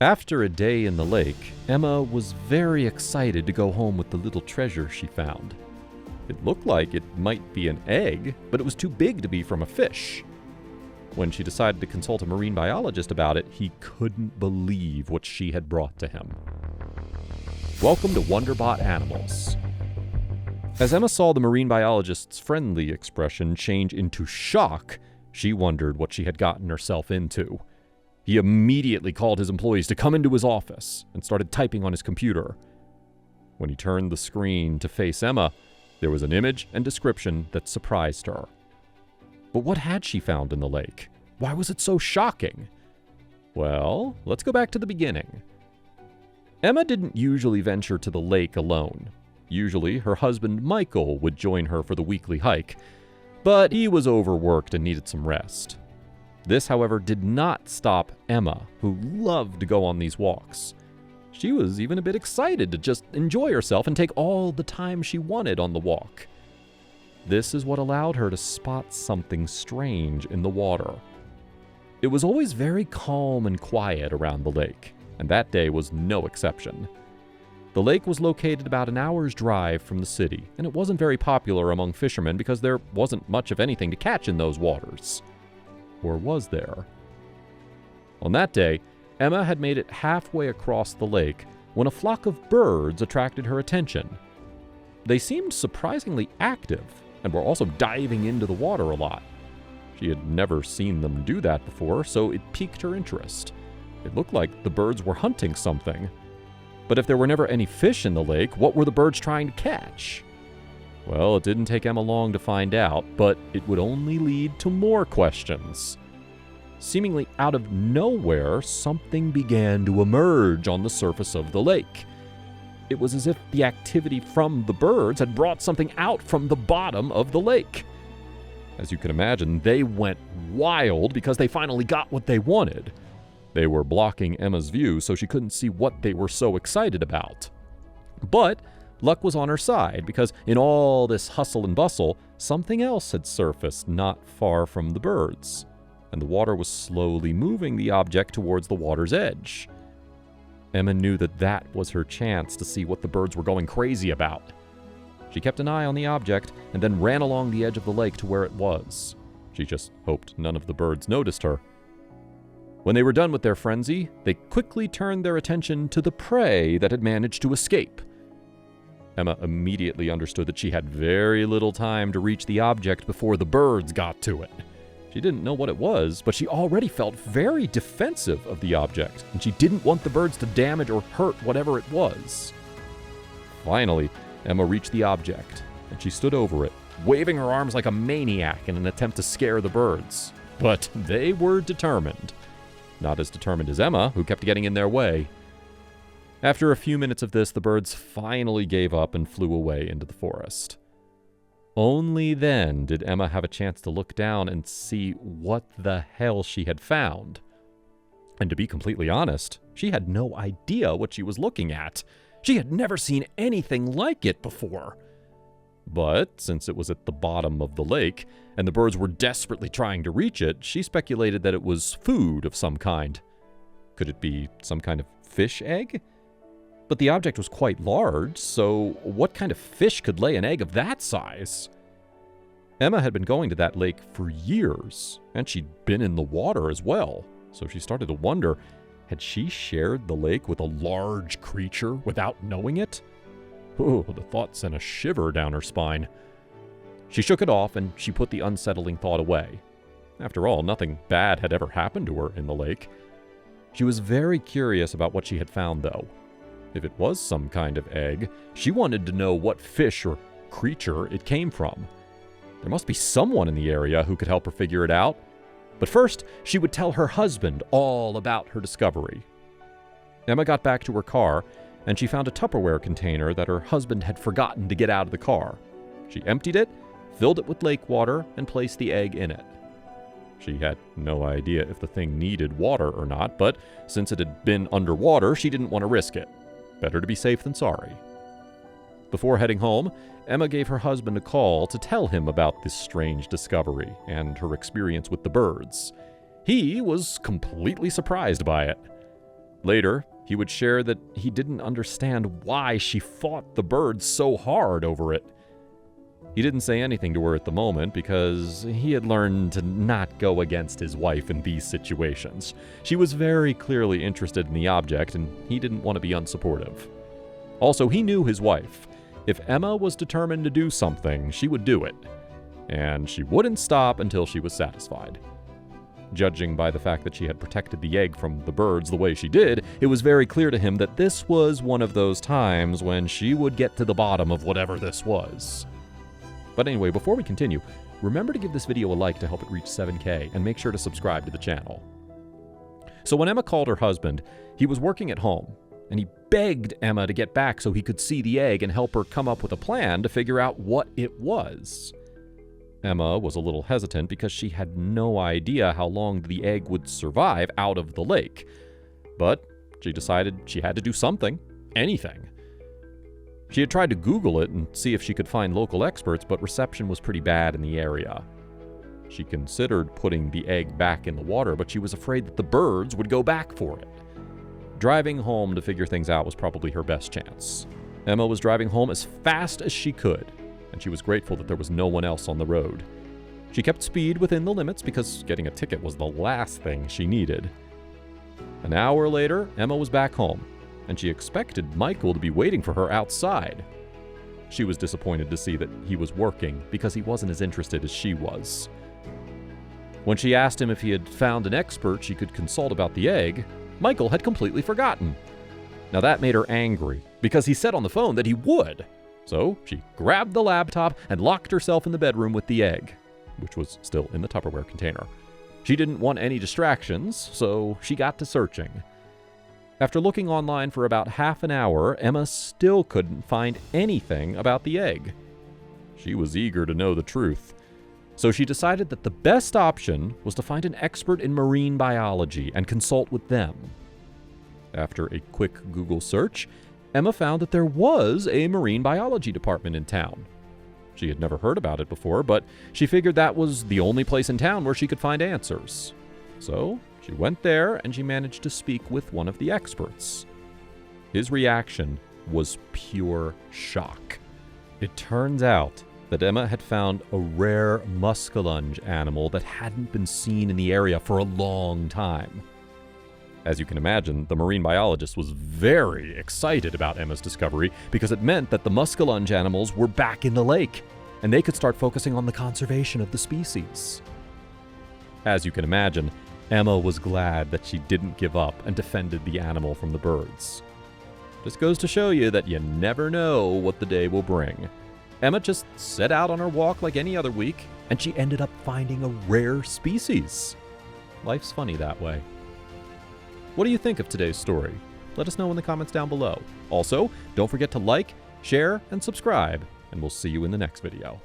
After a day in the lake, Emma was very excited to go home with the little treasure she found. It looked like it might be an egg, but it was too big to be from a fish. When she decided to consult a marine biologist about it, he couldn't believe what she had brought to him. Welcome to Wonderbot Animals. As Emma saw the marine biologist's friendly expression change into shock, she wondered what she had gotten herself into. He immediately called his employees to come into his office and started typing on his computer. When he turned the screen to face Emma, there was an image and description that surprised her. But what had she found in the lake? Why was it so shocking? Well, let's go back to the beginning. Emma didn't usually venture to the lake alone. Usually, her husband Michael would join her for the weekly hike, but he was overworked and needed some rest. This, however, did not stop Emma, who loved to go on these walks. She was even a bit excited to just enjoy herself and take all the time she wanted on the walk. This is what allowed her to spot something strange in the water. It was always very calm and quiet around the lake, and that day was no exception. The lake was located about an hour's drive from the city, and it wasn't very popular among fishermen because there wasn't much of anything to catch in those waters. Or was there? On that day, Emma had made it halfway across the lake when a flock of birds attracted her attention. They seemed surprisingly active and were also diving into the water a lot. She had never seen them do that before, so it piqued her interest. It looked like the birds were hunting something. But if there were never any fish in the lake, what were the birds trying to catch? Well, it didn't take Emma long to find out, but it would only lead to more questions. Seemingly out of nowhere, something began to emerge on the surface of the lake. It was as if the activity from the birds had brought something out from the bottom of the lake. As you can imagine, they went wild because they finally got what they wanted. They were blocking Emma's view, so she couldn't see what they were so excited about. But luck was on her side, because in all this hustle and bustle, something else had surfaced not far from the birds, and the water was slowly moving the object towards the water's edge. Emma knew that was her chance to see what the birds were going crazy about. She kept an eye on the object and then ran along the edge of the lake to where it was. She just hoped none of the birds noticed her. When they were done with their frenzy, they quickly turned their attention to the prey that had managed to escape. Emma immediately understood that she had very little time to reach the object before the birds got to it. She didn't know what it was, but she already felt very defensive of the object, and she didn't want the birds to damage or hurt whatever it was. Finally, Emma reached the object, and she stood over it, waving her arms like a maniac in an attempt to scare the birds. But they were determined. Not as determined as Emma, who kept getting in their way. After a few minutes of this, the birds finally gave up and flew away into the forest. Only then did Emma have a chance to look down and see what the hell she had found. And to be completely honest, she had no idea what she was looking at. She had never seen anything like it before. But since it was at the bottom of the lake, and the birds were desperately trying to reach it, she speculated that it was food of some kind. Could it be some kind of fish egg? But the object was quite large, so what kind of fish could lay an egg of that size? Emma had been going to that lake for years, and she'd been in the water as well, so she started to wonder, had she shared the lake with a large creature without knowing it? Oh, the thought sent a shiver down her spine. She shook it off, and she put the unsettling thought away. After all, nothing bad had ever happened to her in the lake. She was very curious about what she had found, though. If it was some kind of egg, she wanted to know what fish or creature it came from. There must be someone in the area who could help her figure it out. But first, she would tell her husband all about her discovery. Emma got back to her car, and she found a Tupperware container that her husband had forgotten to get out of the car. She emptied it, filled it with lake water, and placed the egg in it. She had no idea if the thing needed water or not, but since it had been underwater, she didn't want to risk it. Better to be safe than sorry. Before heading home, Emma gave her husband a call to tell him about this strange discovery and her experience with the birds. He was completely surprised by it. Later, he would share that he didn't understand why she fought the birds so hard over it. He didn't say anything to her at the moment because he had learned to not go against his wife in these situations. She was very clearly interested in the object, and he didn't want to be unsupportive. Also, he knew his wife. If Emma was determined to do something, she would do it, and she wouldn't stop until she was satisfied. Judging by the fact that she had protected the egg from the birds the way she did, it was very clear to him that this was one of those times when she would get to the bottom of whatever this was. But anyway, before we continue, remember to give this video a like to help it reach 7K, and make sure to subscribe to the channel. So when Emma called her husband, he was working at home, and he begged Emma to get back so he could see the egg and help her come up with a plan to figure out what it was. Emma was a little hesitant because she had no idea how long the egg would survive out of the lake. But she decided she had to do something, anything. She had tried to Google it and see if she could find local experts, but reception was pretty bad in the area. She considered putting the egg back in the water, but she was afraid that the birds would go back for it. Driving home to figure things out was probably her best chance. Emma was driving home as fast as she could, and she was grateful that there was no one else on the road. She kept speed within the limits because getting a ticket was the last thing she needed. An hour later, Emma was back home, and she expected Michael to be waiting for her outside. She was disappointed to see that he was working because he wasn't as interested as she was. When she asked him if he had found an expert she could consult about the egg, Michael had completely forgotten. Now that made her angry because he said on the phone that he would. So she grabbed the laptop and locked herself in the bedroom with the egg, which was still in the Tupperware container. She didn't want any distractions, so she got to searching. After looking online for about half an hour, Emma still couldn't find anything about the egg. She was eager to know the truth. So she decided that the best option was to find an expert in marine biology and consult with them. After a quick Google search, Emma found that there was a marine biology department in town. She had never heard about it before, but she figured that was the only place in town where she could find answers. So she went there and she managed to speak with one of the experts. His reaction was pure shock. It turns out that Emma had found a rare muskellunge animal that hadn't been seen in the area for a long time. As you can imagine, the marine biologist was very excited about Emma's discovery because it meant that the muskellunge animals were back in the lake, and they could start focusing on the conservation of the species. As you can imagine, Emma was glad that she didn't give up and defended the animal from the birds. This goes to show you that you never know what the day will bring. Emma just set out on her walk like any other week, and she ended up finding a rare species. Life's funny that way. What do you think of today's story? Let us know in the comments down below. Also, don't forget to like, share, and subscribe, and we'll see you in the next video.